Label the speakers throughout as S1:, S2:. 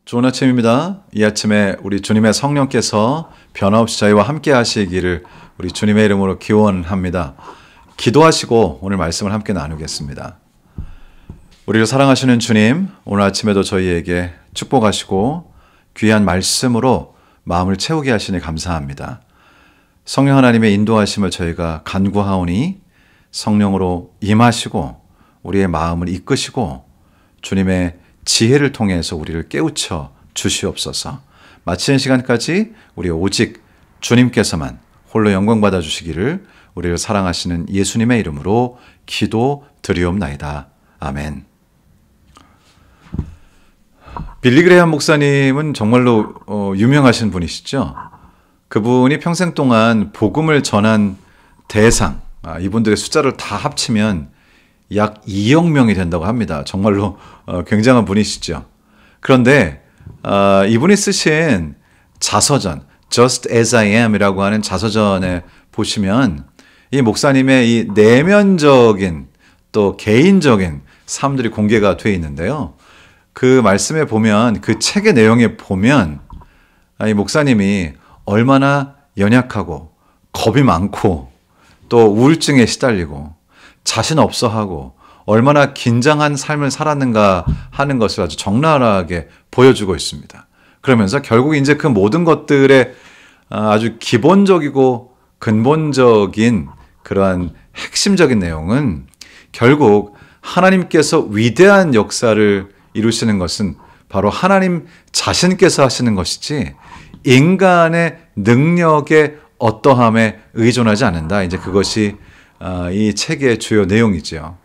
S1: 좋은 아침입니다. 이 아침에 우리 주님의 성령께서 변함없이 저희와 함께 하시기를 우리 주님의 이름으로 기원합니다. 기도하시고 오늘 말씀을 함께 나누겠습니다. 우리를 사랑하시는 주님, 오늘 아침에도 저희에게 축복하시고 귀한 말씀으로 마음을 채우게 하시니 감사합니다. 성령 하나님의 인도하심을 저희가 간구하오니 성령으로 임하시고 우리의 마음을 이끄시고 주님의 지혜를 통해서 우리를 깨우쳐 주시옵소서. 마치는 시간까지 우리 오직 주님께서만 홀로 영광 받아 주시기를 우리를 사랑하시는 예수님의 이름으로 기도드리옵나이다. 아멘. 빌리 그레이엄 목사님은 정말로 유명하신 분이시죠. 그분이 평생 동안 복음을 전한 대상, 이분들의 숫자를 다 합치면 약 2억 명이 된다고 합니다. 정말로 굉장한 분이시죠. 그런데 이분이 쓰신 자서전 Just As I Am 이라고 하는 자서전에 보시면 이 목사님의 이 내면적인 또 개인적인 삶들이 공개가 되어 있는데요. 그 말씀에 보면, 그 책의 내용에 보면 이 목사님이 얼마나 연약하고 겁이 많고 또 우울증에 시달리고 자신 없어하고 얼마나 긴장한 삶을 살았는가 하는 것을 아주 적나라하게 보여주고 있습니다. 그러면서 결국 이제 그 모든 것들의 아주 기본적이고 근본적인 그러한 핵심적인 내용은 결국 하나님께서 위대한 역사를 이루시는 것은 바로 하나님 자신께서 하시는 것이지 인간의 능력의 어떠함에 의존하지 않는다. 이제 그것이 이 책의 주요 내용이죠.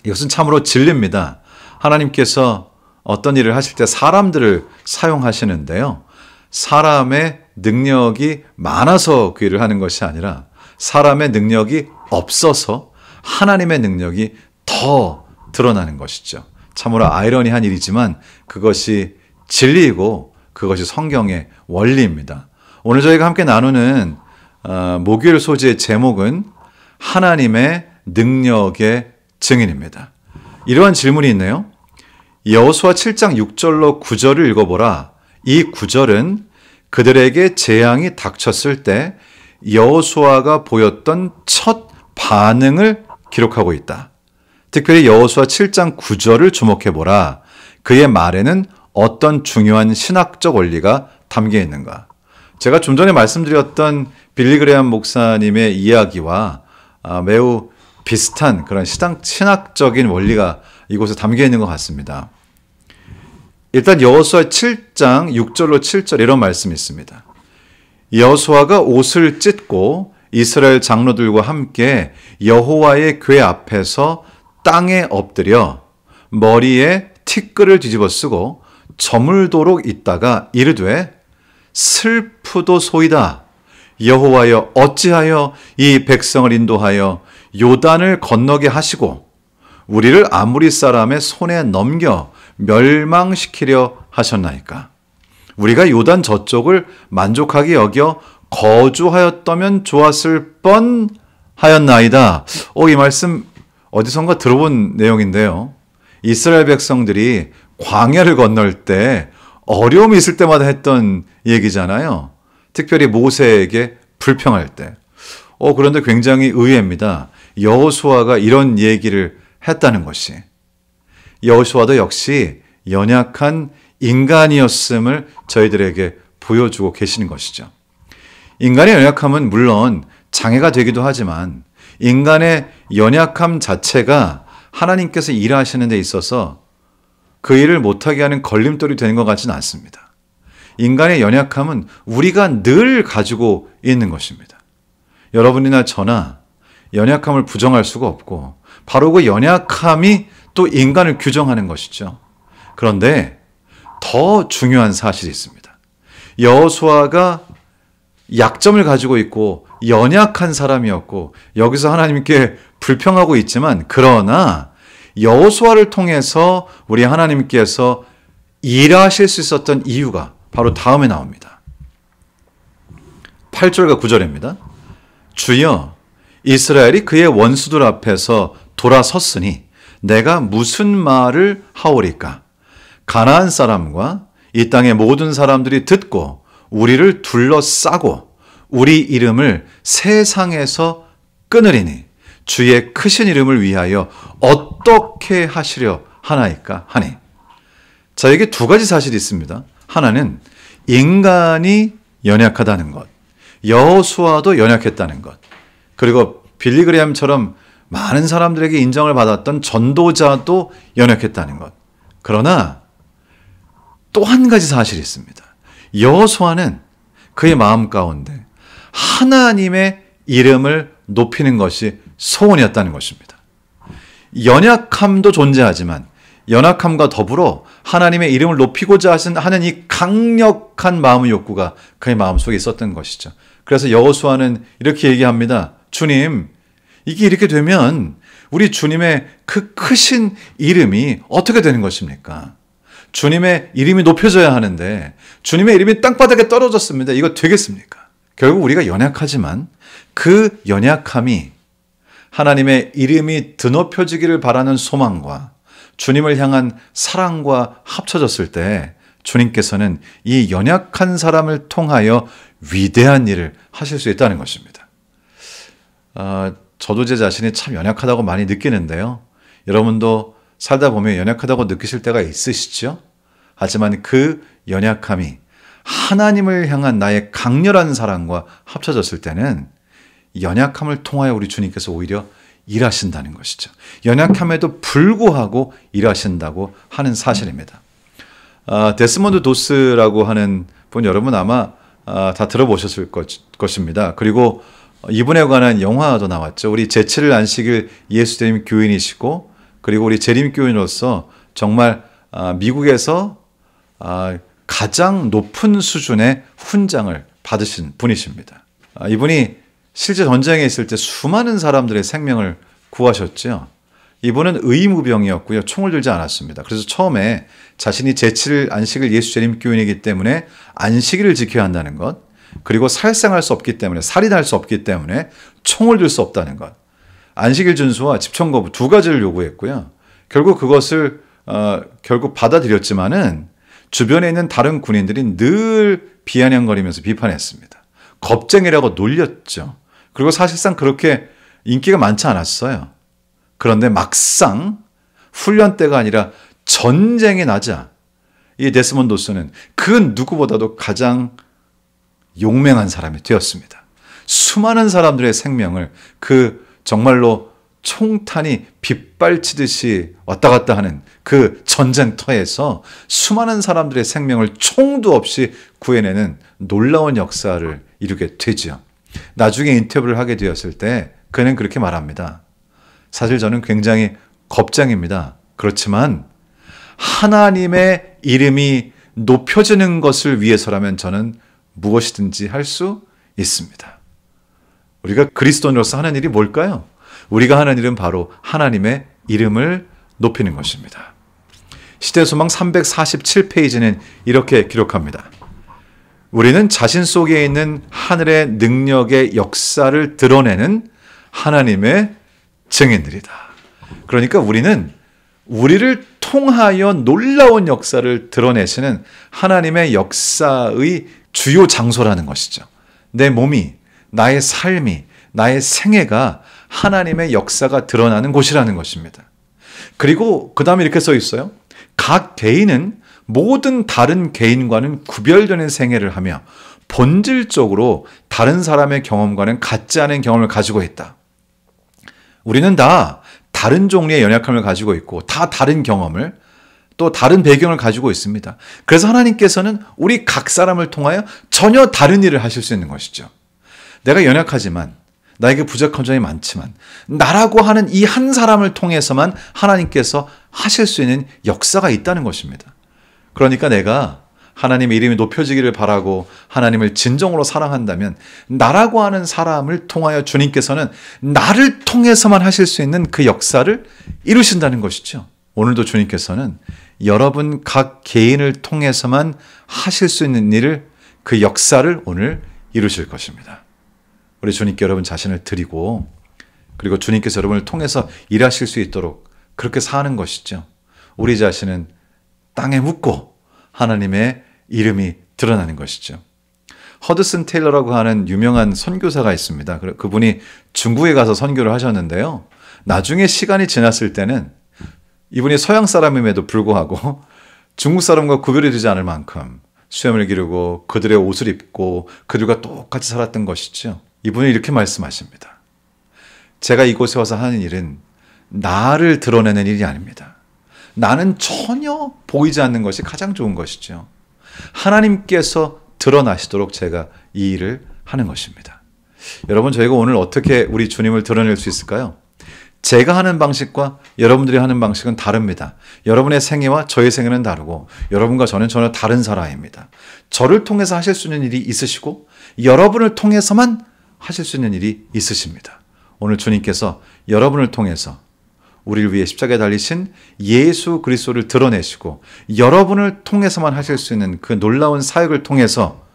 S1: 이것은 참으로 진리입니다. 하나님께서 어떤 일을 하실 때 사람들을 사용하시는데요. 사람의 능력이 많아서 그 일을 하는 것이 아니라 사람의 능력이 없어서 하나님의 능력이 더 드러나는 것이죠. 참으로 아이러니한 일이지만 그것이 진리이고 그것이 성경의 원리입니다. 오늘 저희가 함께 나누는 목요일 소지의 제목은 하나님의 능력의 증인입니다. 이러한 질문이 있네요. 여호수아 7장 6절로 9절을 읽어보라. 이 9절은 그들에게 재앙이 닥쳤을 때 여호수아가 보였던 첫 반응을 기록하고 있다. 특별히 여호수아 7장 9절을 주목해보라. 그의 말에는 어떤 중요한 신학적 원리가 담겨 있는가. 제가 좀 전에 말씀드렸던 빌리 그레이엄 목사님의 이야기와 매우 비슷한 그런 신학적인 원리가 이곳에 담겨 있는 것 같습니다. 일단 여호수아 7장 6절로 7절 이런 말씀이 있습니다. 여호수아가 옷을 찢고 이스라엘 장로들과 함께 여호와의 궤 앞에서 땅에 엎드려 머리에 티끌을 뒤집어 쓰고 저물도록 있다가 이르되 슬프도소이다. 여호와여 어찌하여 이 백성을 인도하여 요단을 건너게 하시고 우리를 아무리 사람의 손에 넘겨 멸망시키려 하셨나이까. 우리가 요단 저쪽을 만족하게 여겨 거주하였다면 좋았을 뻔하였나이다. 이 말씀 어디선가 들어본 내용인데요. 이스라엘 백성들이 광야를 건널 때 어려움이 있을 때마다 했던 얘기잖아요. 특별히 모세에게 불평할 때. 그런데 굉장히 의외입니다. 여호수아가 이런 얘기를 했다는 것이. 여호수아도 역시 연약한 인간이었음을 저희들에게 보여주고 계시는 것이죠. 인간의 연약함은 물론 장애가 되기도 하지만 인간의 연약함 자체가 하나님께서 일하시는 데 있어서 그 일을 못하게 하는 걸림돌이 되는 것 같지는 않습니다. 인간의 연약함은 우리가 늘 가지고 있는 것입니다. 여러분이나 저나 연약함을 부정할 수가 없고 바로 그 연약함이 또 인간을 규정하는 것이죠. 그런데 더 중요한 사실이 있습니다. 여호수아가 약점을 가지고 있고 연약한 사람이었고 여기서 하나님께 불평하고 있지만 그러나 여호수아를 통해서 우리 하나님께서 일하실 수 있었던 이유가 바로 다음에 나옵니다. 8절과 9절입니다. 주여 이스라엘이 그의 원수들 앞에서 돌아섰으니 내가 무슨 말을 하오리까? 가나안 사람과 이 땅의 모든 사람들이 듣고 우리를 둘러싸고 우리 이름을 세상에서 끊으리니 주의 크신 이름을 위하여 어떻게 하시려 하나이까 하니. 자, 여기 두 가지 사실이 있습니다. 하나는 인간이 연약하다는 것, 여호수아도 연약했다는 것, 그리고 빌리그레함처럼 많은 사람들에게 인정을 받았던 전도자도 연약했다는 것. 그러나 또 한 가지 사실이 있습니다. 여호수아는 그의 마음 가운데 하나님의 이름을 높이는 것이 소원이었다는 것입니다. 연약함도 존재하지만 연약함과 더불어 하나님의 이름을 높이고자 하는 이 강력한 마음의 욕구가 그의 마음속에 있었던 것이죠. 그래서 여호수아는 이렇게 얘기합니다. 주님, 이게 이렇게 되면 우리 주님의 그 크신 이름이 어떻게 되는 것입니까? 주님의 이름이 높여져야 하는데 주님의 이름이 땅바닥에 떨어졌습니다. 이거 되겠습니까? 결국 우리가 연약하지만 그 연약함이 하나님의 이름이 드높여지기를 바라는 소망과 주님을 향한 사랑과 합쳐졌을 때 주님께서는 이 연약한 사람을 통하여 위대한 일을 하실 수 있다는 것입니다. 저도 제 자신이 참 연약하다고 많이 느끼는데요. 여러분도 살다 보면 연약하다고 느끼실 때가 있으시죠? 하지만 그 연약함이 하나님을 향한 나의 강렬한 사랑과 합쳐졌을 때는 연약함을 통하여 우리 주님께서 오히려 일하신다는 것이죠. 연약함에도 불구하고 일하신다고 하는 사실입니다. 데스몬드 도스라고 하는 분 여러분 아마 다 들어보셨을 것입니다. 그리고 이분에 관한 영화도 나왔죠. 우리 제7일 안식일 예수님 교인이시고 그리고 우리 재림교인으로서 정말 미국에서 가장 높은 수준의 훈장을 받으신 분이십니다. 이분이 실제 전쟁에 있을 때 수많은 사람들의 생명을 구하셨죠. 이분은 의무병이었고요. 총을 들지 않았습니다. 그래서 처음에 자신이 제7일 안식일 예수 재림교인이기 때문에 안식일을 지켜야 한다는 것, 그리고 살생할 수 없기 때문에, 살인할 수 없기 때문에 총을 들 수 없다는 것, 안식일 준수와 집청 거부 두 가지를 요구했고요. 결국 그것을 결국 받아들였지만은 주변에 있는 다른 군인들이 늘 비아냥거리면서 비판했습니다. 겁쟁이라고 놀렸죠. 그리고 사실상 그렇게 인기가 많지 않았어요. 그런데 막상 훈련 때가 아니라 전쟁이 나자 이 데스몬드 도스는 그 누구보다도 가장 용맹한 사람이 되었습니다. 수많은 사람들의 생명을 그 정말로 총탄이 빗발치듯이 왔다 갔다 하는 그 전쟁터에서 수많은 사람들의 생명을 총도 없이 구해내는 놀라운 역사를 이루게 되죠. 나중에 인터뷰를 하게 되었을 때 그는 그렇게 말합니다. 사실 저는 굉장히 겁쟁입니다. 그렇지만 하나님의 이름이 높여지는 것을 위해서라면 저는 무엇이든지 할 수 있습니다. 우리가 그리스도인으로서 하는 일이 뭘까요? 우리가 하는 일은 바로 하나님의 이름을 높이는 것입니다. 시대소망 347페이지는 이렇게 기록합니다. 우리는 자신 속에 있는 하늘의 능력의 역사를 드러내는 하나님의 증인들이다. 그러니까 우리는 우리를 통하여 놀라운 역사를 드러내시는 하나님의 역사의 주요 장소라는 것이죠. 내 몸이, 나의 삶이, 나의 생애가 하나님의 역사가 드러나는 곳이라는 것입니다. 그리고 그 다음에 이렇게 써 있어요. 각 개인은 모든 다른 개인과는 구별되는 생애를 하며 본질적으로 다른 사람의 경험과는 같지 않은 경험을 가지고 있다. 우리는 다 다른 종류의 연약함을 가지고 있고 다 다른 경험을 또 다른 배경을 가지고 있습니다. 그래서 하나님께서는 우리 각 사람을 통하여 전혀 다른 일을 하실 수 있는 것이죠. 내가 연약하지만 나에게 부족한 점이 많지만 나라고 하는 이 한 사람을 통해서만 하나님께서 하실 수 있는 역사가 있다는 것입니다. 그러니까 내가 하나님의 이름이 높여지기를 바라고 하나님을 진정으로 사랑한다면 나라고 하는 사람을 통하여 주님께서는 나를 통해서만 하실 수 있는 그 역사를 이루신다는 것이죠. 오늘도 주님께서는 여러분 각 개인을 통해서만 하실 수 있는 일을, 그 역사를 오늘 이루실 것입니다. 우리 주님께 여러분 자신을 드리고 그리고 주님께서 여러분을 통해서 일하실 수 있도록 그렇게 사는 것이죠. 우리 자신은 땅에 묻고 하나님의 이름이 드러나는 것이죠. 허드슨 테일러라고 하는 유명한 선교사가 있습니다. 그분이 중국에 가서 선교를 하셨는데요. 나중에 시간이 지났을 때는 이분이 서양 사람임에도 불구하고 중국 사람과 구별이 되지 않을 만큼 수염을 기르고 그들의 옷을 입고 그들과 똑같이 살았던 것이죠. 이분이 이렇게 말씀하십니다. 제가 이곳에 와서 하는 일은 나를 드러내는 일이 아닙니다. 나는 전혀 보이지 않는 것이 가장 좋은 것이죠. 하나님께서 드러나시도록 제가 이 일을 하는 것입니다. 여러분, 저희가 오늘 어떻게 우리 주님을 드러낼 수 있을까요? 제가 하는 방식과 여러분들이 하는 방식은 다릅니다. 여러분의 생애와 저의 생애는 다르고 여러분과 저는 전혀 다른 사람입니다. 저를 통해서 하실 수 있는 일이 있으시고 여러분을 통해서만 하실 수 있는 일이 있으십니다. 오늘 주님께서 여러분을 통해서 우리를 위해 십자가에 달리신 예수 그리스도를 드러내시고 여러분을 통해서만 하실 수 있는 그 놀라운 사역을 통해서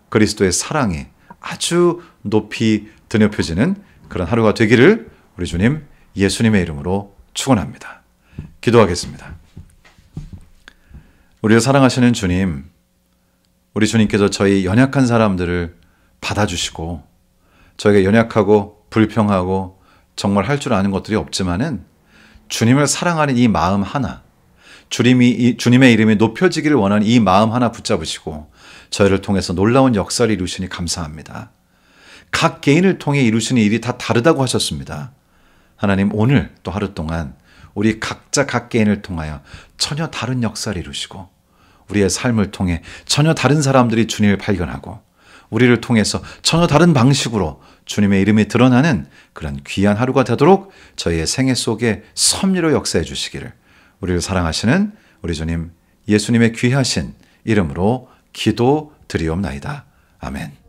S1: 그리스도의 사랑이 아주 높이 드높여지는 그런 하루가 되기를 우리 주님 예수님의 이름으로 축원합니다. 기도하겠습니다. 우리를 사랑하시는 주님, 우리 주님께서 저희 연약한 사람들을 받아주시고 저희가 연약하고 불평하고 정말 할 줄 아는 것들이 없지만은 주님을 사랑하는 이 마음 하나, 주님의 이름이 높여지기를 원하는 이 마음 하나 붙잡으시고 저희를 통해서 놀라운 역사를 이루시니 감사합니다. 각 개인을 통해 이루시는 일이 다 다르다고 하셨습니다. 하나님, 오늘 또 하루 동안 우리 각자 각 개인을 통하여 전혀 다른 역사를 이루시고 우리의 삶을 통해 전혀 다른 사람들이 주님을 발견하고 우리를 통해서 전혀 다른 방식으로 주님의 이름이 드러나는 그런 귀한 하루가 되도록 저희의 생애 속에 섭리로 역사해 주시기를 우리를 사랑하시는 우리 주님 예수님의 귀하신 이름으로 기도드리옵나이다. 아멘.